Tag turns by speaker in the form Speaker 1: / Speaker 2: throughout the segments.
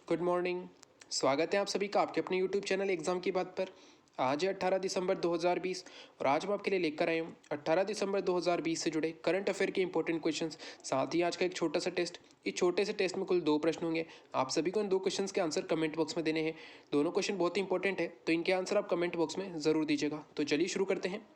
Speaker 1: Good morning. स्वागत है आप सभी का आपके अपने यूट्यूब चैनल एग्जाम की बात पर। आज है 18 दिसंबर 2020 और आज मैं आपके लिए लेकर आया हूँ 18 दिसंबर 2020 से जुड़े करंट अफेयर के इंपॉर्टेंट क्वेश्चंस, साथ ही आज का एक छोटा सा टेस्ट। इस छोटे से टेस्ट में कुल 2 प्रश्न होंगे। आप सभी को इन 2 क्वेश्चंस के आंसर कमेंट बॉक्स में देने हैं। दोनों क्वेश्चन बहुत ही इंपॉर्टेंट है, तो इनके आंसर आप कमेंट बॉक्स में ज़रूर दीजिएगा। तो चलिए शुरू करते हैं।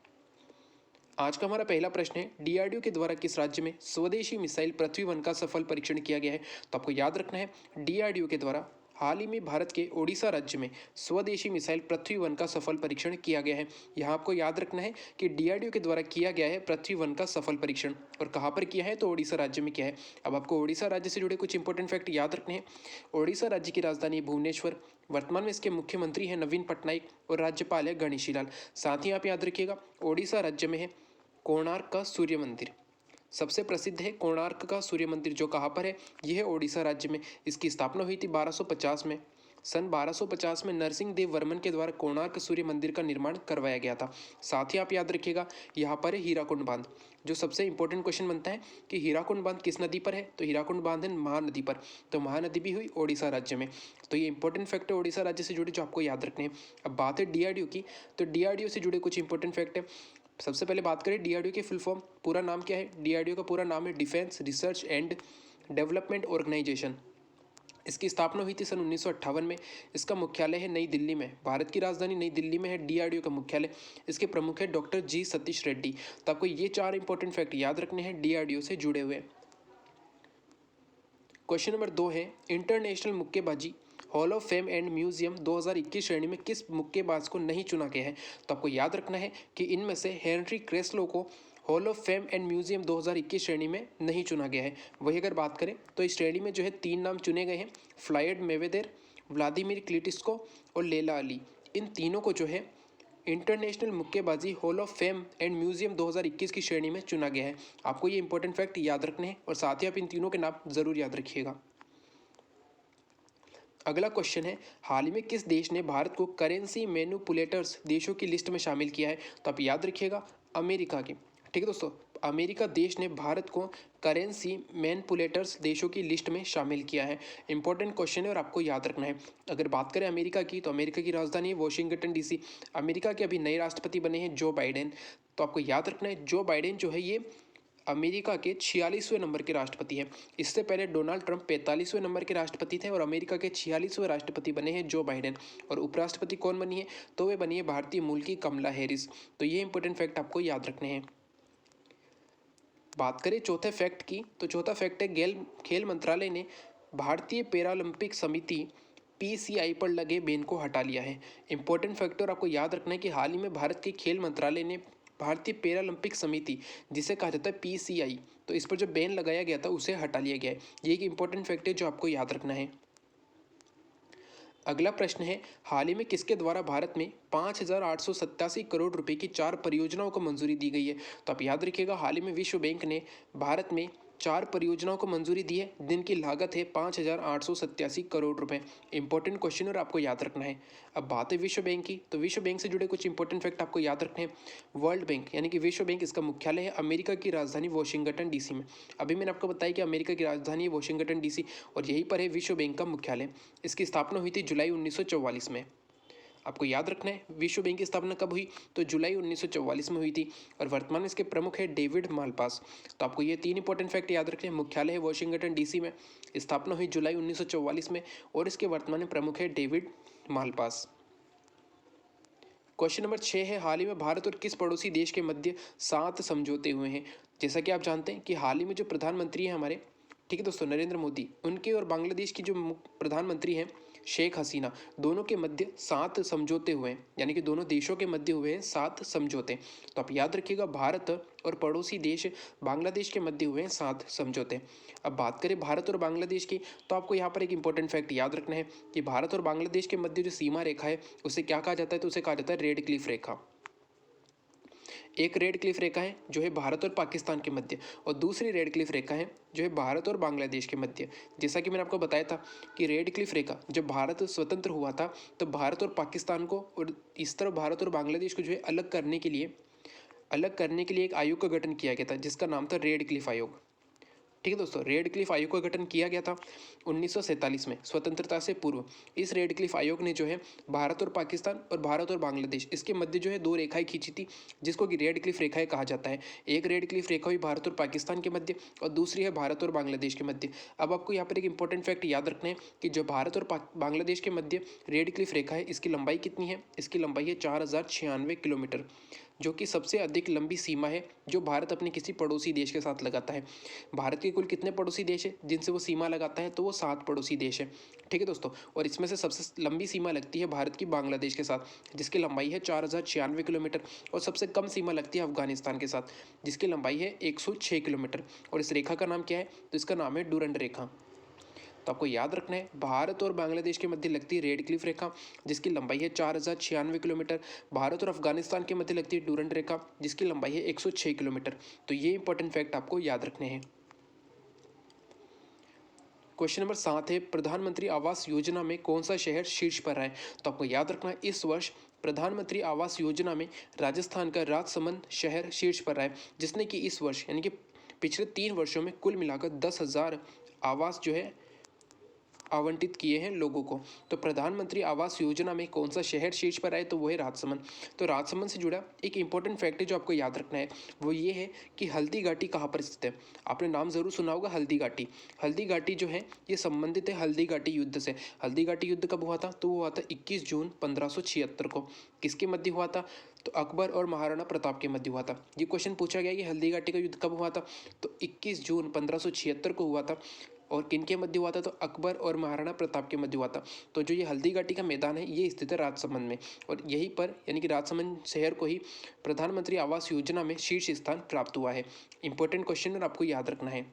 Speaker 1: आज का हमारा पहला प्रश्न है, डीआरडीओ के द्वारा किस राज्य में स्वदेशी मिसाइल पृथ्वी 1 का सफल परीक्षण किया गया है। तो आपको याद रखना है, डीआरडीओ के द्वारा हाल ही में भारत के ओडिशा राज्य में स्वदेशी मिसाइल पृथ्वी 1 का सफल परीक्षण किया गया है। यहाँ आपको याद रखना है कि डीआरडीओ के द्वारा किया गया है पृथ्वी 1 का सफल परीक्षण, और कहाँ पर किया है तो ओडिशा राज्य में किया है। अब आपको ओडिशा राज्य से जुड़े कुछ इंपॉर्टेंट फैक्ट याद रखने हैं। ओडिशा राज्य की राजधानी है भुवनेश्वर। वर्तमान में इसके मुख्यमंत्री हैं नवीन पटनायक और राज्यपाल है गणेशी लाल। साथ ही आप याद रखिएगा, ओडिशा राज्य में है कोणार्क का सूर्य मंदिर। सबसे प्रसिद्ध है कोणार्क का सूर्य मंदिर, जो कहाँ पर है, यह है ओडिशा राज्य में। इसकी स्थापना हुई थी 1250 में। सन 1250 में नरसिंह देव वर्मन के द्वारा कोणार्क सूर्य मंदिर का निर्माण करवाया गया था। साथ ही आप याद रखिएगा, यहाँ पर है हीराकुंड बांध। जो सबसे इंपॉर्टेंट क्वेश्चन बनता है कि हीराकुंड बांध किस नदी पर है, तो हीराकुंड बांध है महानदी पर। तो महानदी भी हुई ओडिशा राज्य में। तो ये इंपॉर्टेंट फैक्ट है ओडिशा राज्य से जुड़े, जो आपको याद रखने हैं। अब बात है डीआरडीओ की, तो डीआरडीओ से जुड़े कुछ इंपॉर्टेंट फैक्ट है। सबसे पहले बात करें डीआरडीओ की फुल फॉर्म, पूरा नाम क्या है। डीआरडीओ का पूरा नाम है defence research and development organisation. इसकी स्थापना हुई थी सन 1958 में। इसका मुख्यालय है नई दिल्ली में। भारत की राजधानी नई दिल्ली में है डीआरडीओ का मुख्यालय। इसके प्रमुख है डॉक्टर जी सतीश रेड्डी। तो आपको ये 4 इंपॉर्टेंट फैक्ट याद रखने हैं डीआरडीओ से जुड़े हुए। क्वेश्चन नंबर 2 है, इंटरनेशनल मुक्केबाजी hall of fame and museum 2021 श्रेणी में किस मुक्केबाज को नहीं चुना गया है। तो आपको याद रखना है कि इनमें से हेनरी क्रेस्लो को hall of fame and museum 2021 श्रेणी में नहीं चुना गया है। वही अगर बात करें तो इस श्रेणी में जो है 3 नाम चुने गए हैं, फ्लाइड मेवेदेर, व्लादिमीर क्लिटिस्को और लेला अली। इन तीनों को जो है इंटरनेशनल मुक्केबाजी hall of fame and museum 2021 की श्रेणी में चुना गया है। आपको ये इंपॉर्टेंट फैक्ट याद रखने हैं और साथ ही आप इन तीनों के नाम जरूर याद रखिएगा। अगला क्वेश्चन है, हाल ही में किस देश ने भारत को करेंसी मैनिपुलेटर्स देशों की लिस्ट में शामिल किया है। तो आप याद रखिएगा, अमेरिका की। ठीक है दोस्तों, अमेरिका देश ने भारत को करेंसी मैनिपुलेटर्स देशों की लिस्ट में शामिल किया है। इंपॉर्टेंट क्वेश्चन है और आपको याद रखना है। अगर बात करें अमेरिका की, तो अमेरिका की राजधानी है वॉशिंगटन डीसी। अमेरिका के अभी नए राष्ट्रपति बने हैं जो बाइडेन। तो आपको याद रखना है, जो बाइडेन जो है ये अमेरिका के 46वें नंबर के राष्ट्रपति हैं। इससे पहले डोनाल्ड ट्रंप 45वें नंबर के राष्ट्रपति थे और अमेरिका के 46वें राष्ट्रपति बने हैं जो बाइडेन। और उपराष्ट्रपति कौन बनी है, तो वे बनी है भारतीय मूल की कमला हैरिस। तो ये इंपॉर्टेंट फैक्ट आपको याद रखने हैं। बात करें चौथे फैक्ट की, तो चौथा फैक्ट है, खेल मंत्रालय ने भारतीय पैरालंपिक समिति पीसीआई पर लगे बैन को हटा लिया है। इंपॉर्टेंट फैक्टर आपको याद रखना है कि हाल ही में भारत के खेल मंत्रालय ने भारतीय पैरालंपिक समिति, जिसे कहा जाता है पीसीआई, तो इस पर जो बैन लगाया गया था उसे हटा लिया गया है। ये एक इंपॉर्टेंट फैक्ट है जो आपको याद रखना है। अगला प्रश्न है, हाल ही में किसके द्वारा भारत में 5,887 करोड़ रुपए की 4 परियोजनाओं को मंजूरी दी गई है। तो आप याद रखिएगा, हाल ही में विश्व बैंक ने भारत में 4 परियोजनाओं को मंजूरी दी है जिनकी लागत है 5,887 करोड़ रुपए। इंपॉर्टेंट क्वेश्चन और आपको याद रखना है। अब बात है विश्व बैंक की, तो विश्व बैंक से जुड़े कुछ इंपॉर्टेंट फैक्ट आपको याद रखने हैं। वर्ल्ड बैंक यानी कि विश्व बैंक, इसका मुख्यालय है अमेरिका की राजधानी वॉशिंगटन डीसी में। अभी मैंने आपको बताया कि अमेरिका की राजधानी है वॉशिंगटन डीसी और यहीं पर है विश्व बैंक का मुख्यालय। इसकी स्थापना हुई थी जुलाई 1944 में। आपको याद रखना है, विश्व बैंक की स्थापना कब हुई, तो जुलाई 1944 में हुई थी और वर्तमान में इसके प्रमुख है डेविड मालपास। तो आपको ये 3 इंपॉर्टेंट फैक्ट याद रखने हैं। मुख्यालय है वॉशिंगटन डीसी में, स्थापना हुई जुलाई 1944 में और इसके वर्तमान में प्रमुख है डेविड मालपास। क्वेश्चन नंबर 6 है, हाल ही में भारत और किस पड़ोसी देश के मध्य 7 समझौते हुए हैं। जैसा कि आप जानते हैं कि हाल ही में जो प्रधानमंत्री हैं हमारे, ठीक है दोस्तों, नरेंद्र मोदी, उनके और बांग्लादेश की जो प्रधानमंत्री हैं शेख हसीना, दोनों के मध्य 7 समझौते हुए हैं। यानी कि दोनों देशों के मध्य हुए हैं 7 समझौते। तो आप याद रखिएगा, भारत और पड़ोसी देश बांग्लादेश के मध्य हुए हैं 7 समझौते। अब बात करें भारत और बांग्लादेश की, तो आपको यहाँ पर एक इंपॉर्टेंट फैक्ट याद रखना है कि भारत और बांग्लादेश के मध्य जो सीमा रेखा है उसे क्या कहा जाता है, तो उसे कहा जाता है रेड क्लिफ रेखा। एक रेड क्लिफ रेखा है जो है भारत और पाकिस्तान के मध्य, और दूसरी रेड क्लिफ रेखा है जो है भारत और बांग्लादेश के मध्य। जैसा कि मैंने आपको बताया था कि रेड क्लिफ रेखा, जब भारत स्वतंत्र हुआ था तो भारत और पाकिस्तान को और इस तरह भारत और बांग्लादेश को जो है अलग करने के लिए एक आयोग का गठन किया गया था जिसका नाम था रेड क्लिफ आयोग। ठीक है दोस्तों, रेड क्लिफ आयोग का गठन किया गया था 1947 में, स्वतंत्रता से पूर्व। इस रेड क्लिफ आयोग ने जो है भारत और पाकिस्तान और भारत और बांग्लादेश इसके मध्य जो है दो रेखाएं खींची थी, जिसको कि रेड क्लिफ रेखाएं कहा जाता है। एक रेड क्लिफ रेखा हुई भारत और पाकिस्तान के मध्य और दूसरी है भारत और बांग्लादेश के मध्य। अब आपको यहाँ पर एक इंपॉर्टेंट फैक्ट याद रखना है कि जो भारत और बांग्लादेश के मध्य रेड क्लिफ रेखा है, इसकी लंबाई कितनी है? इसकी लंबाई है 4096 किलोमीटर, जो कि सबसे अधिक लंबी सीमा है जो भारत अपने किसी पड़ोसी देश के साथ लगाता है। भारत के कुल कितने पड़ोसी देश है जिनसे वो सीमा लगाता है? तो वो 7 पड़ोसी देश है। ठीक है दोस्तों, और इसमें से सबसे लंबी सीमा लगती है भारत की बांग्लादेश के साथ, जिसकी लंबाई है 4096 किलोमीटर, और सबसे कम सीमा लगती है अफगानिस्तान के साथ, जिसकी लंबाई है 106 किलोमीटर। और इस रेखा का नाम क्या है? तो इसका नाम है डूरंड रेखा। तो आपको याद रखना है, भारत और बांग्लादेश के मध्य लगती है रेड क्लिफ रेखा जिसकी लंबाई है 4096 किलोमीटर। भारत और अफगानिस्तान के मध्य लगती है डूरंड रेखा जिसकी लंबाई है 106 किलोमीटर। तो ये इंपॉर्टेंट फैक्ट आपको याद रखने हैं। क्वेश्चन नंबर 7 है, प्रधानमंत्री आवास योजना में कौन सा शहर शीर्ष पर है? तो आपको याद रखना है, इस वर्ष प्रधानमंत्री आवास योजना में राजस्थान का राजसमंद शहर शीर्ष पर है, जिसने कि इस वर्ष यानी कि पिछले 3 वर्षों में कुल मिलाकर 10,000 आवास जो है आवंटित किए हैं लोगों को। तो प्रधानमंत्री आवास योजना में कौन सा शहर शीर्ष पर आए? तो वो है राजसमंद। तो राजसमंद से जुड़ा एक इंपॉर्टेंट फैक्ट है जो आपको याद रखना है, वो ये है कि हल्दी घाटी कहाँ पर स्थित है। आपने नाम जरूर सुना होगा हल्दी घाटी। हल्दी घाटी जो है ये संबंधित है हल्दी घाटी युद्ध से। हल्दी घाटी युद्ध कब हुआ था? तो वो हुआ था 21 जून 1576 को। किसके मध्य हुआ था? तो अकबर और महाराणा प्रताप के मध्य हुआ था। ये क्वेश्चन पूछा गया कि हल्दी घाटी का युद्ध कब हुआ था? तो 21 जून 1576 को हुआ था। और किन के मध्य हुआ था? तो अकबर और महाराणा प्रताप के मध्य हुआ था। तो जो ये हल्दी घाटी का मैदान है ये स्थित है राजसमंद में, और यहीं पर यानी कि राजसमंद शहर को ही प्रधानमंत्री आवास योजना में शीर्ष स्थान प्राप्त हुआ है। इंपॉर्टेंट क्वेश्चन और आपको याद रखना है।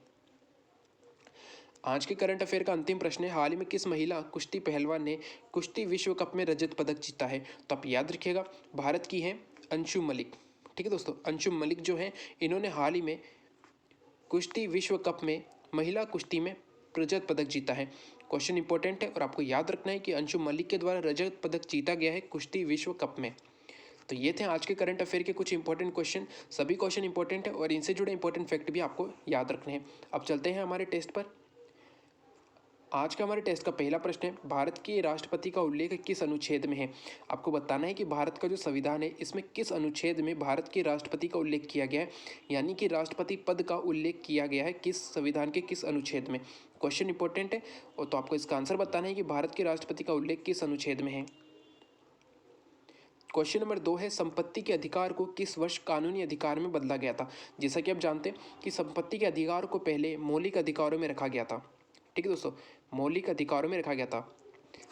Speaker 1: आज के करंट अफेयर का अंतिम प्रश्न है, हाल ही में किस महिला कुश्ती पहलवान ने कुश्ती विश्व कप में रजत पदक जीता है? तो आप याद रखिएगा, भारत की है अंशु मलिक। ठीक है दोस्तों, अंशु मलिक जो है इन्होंने हाल ही में कुश्ती विश्व कप में महिला कुश्ती में रजत पदक जीता है। क्वेश्चन इंपॉर्टेंट है और आपको याद रखना है कि अंशु मलिक के द्वारा रजत पदक जीता गया है कुश्ती विश्व कप में। तो ये थे आज के करंट अफेयर के कुछ इंपॉर्टेंट क्वेश्चन। सभी क्वेश्चन इंपॉर्टेंट है और इनसे जुड़े इंपॉर्टेंट फैक्ट भी आपको याद रखने हैं। अब चलते हैं हमारे टेस्ट पर। आज का हमारे टेस्ट का पहला प्रश्न है, भारत के राष्ट्रपति का उल्लेख किस अनुच्छेद में है? आपको बताना है कि भारत का जो संविधान है इसमें किस अनुच्छेद में भारत के राष्ट्रपति का उल्लेख किया गया है, यानी कि राष्ट्रपति पद का उल्लेख किया गया है किस संविधान के किस अनुच्छेद में। क्वेश्चन इंपॉर्टेंट है और तो आपको इसका आंसर बताना है कि भारत के राष्ट्रपति का उल्लेख किस अनुच्छेद में है। क्वेश्चन नंबर 2 है, संपत्ति के अधिकार को किस वर्ष कानूनी अधिकार में बदला गया था? जैसा कि आप जानते हैं कि संपत्ति के अधिकार को पहले मौलिक अधिकारों में रखा गया था। ठीक है दोस्तों, मौलिक अधिकारों में रखा गया था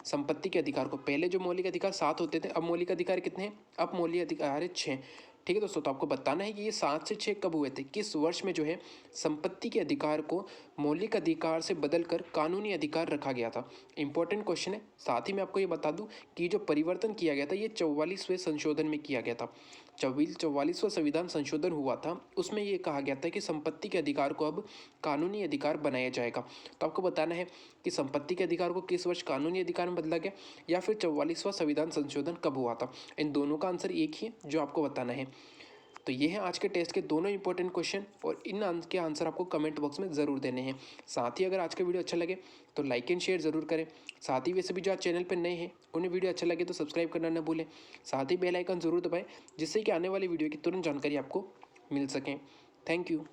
Speaker 1: संपत्ति के अधिकार को। पहले जो मौलिक अधिकार 7 होते थे, अब मौलिक अधिकार कितने हैं? अब मौलिक अधिकार है 6। ठीक है दोस्तों, तो आपको बताना है कि ये 7 से 6 कब हुए थे, किस वर्ष में जो है संपत्ति के अधिकार को मौलिक अधिकार से बदलकर कानूनी अधिकार रखा गया था। इंपॉर्टेंट क्वेश्चन है। साथ ही मैं आपको ये बता दूं कि जो परिवर्तन किया गया था ये 44वें संशोधन में किया गया था। 44वां संविधान संशोधन हुआ था, उसमें ये कहा गया था कि संपत्ति के अधिकार को अब कानूनी अधिकार बनाया जाएगा। तो आपको बताना है कि संपत्ति के अधिकार को किस वर्ष कानूनी अधिकार में बदला गया या फिर 44वां संविधान संशोधन कब हुआ था। इन दोनों का आंसर एक ही है जो आपको बताना है। तो ये है आज के टेस्ट के दोनों इंपॉर्टेंट क्वेश्चन और इन के आंसर आपको कमेंट बॉक्स में ज़रूर देने हैं। साथ ही अगर आज का वीडियो अच्छा लगे तो लाइक एंड शेयर ज़रूर करें। साथ ही वैसे भी जो आज चैनल पर नए हैं उन्हें वीडियो अच्छा लगे तो सब्सक्राइब करना न भूलें। साथ ही बेल आइकन ज़रूर दबाएं जिससे कि आने वाली वीडियो की तुरंत जानकारी आपको मिल सकें। Thank you.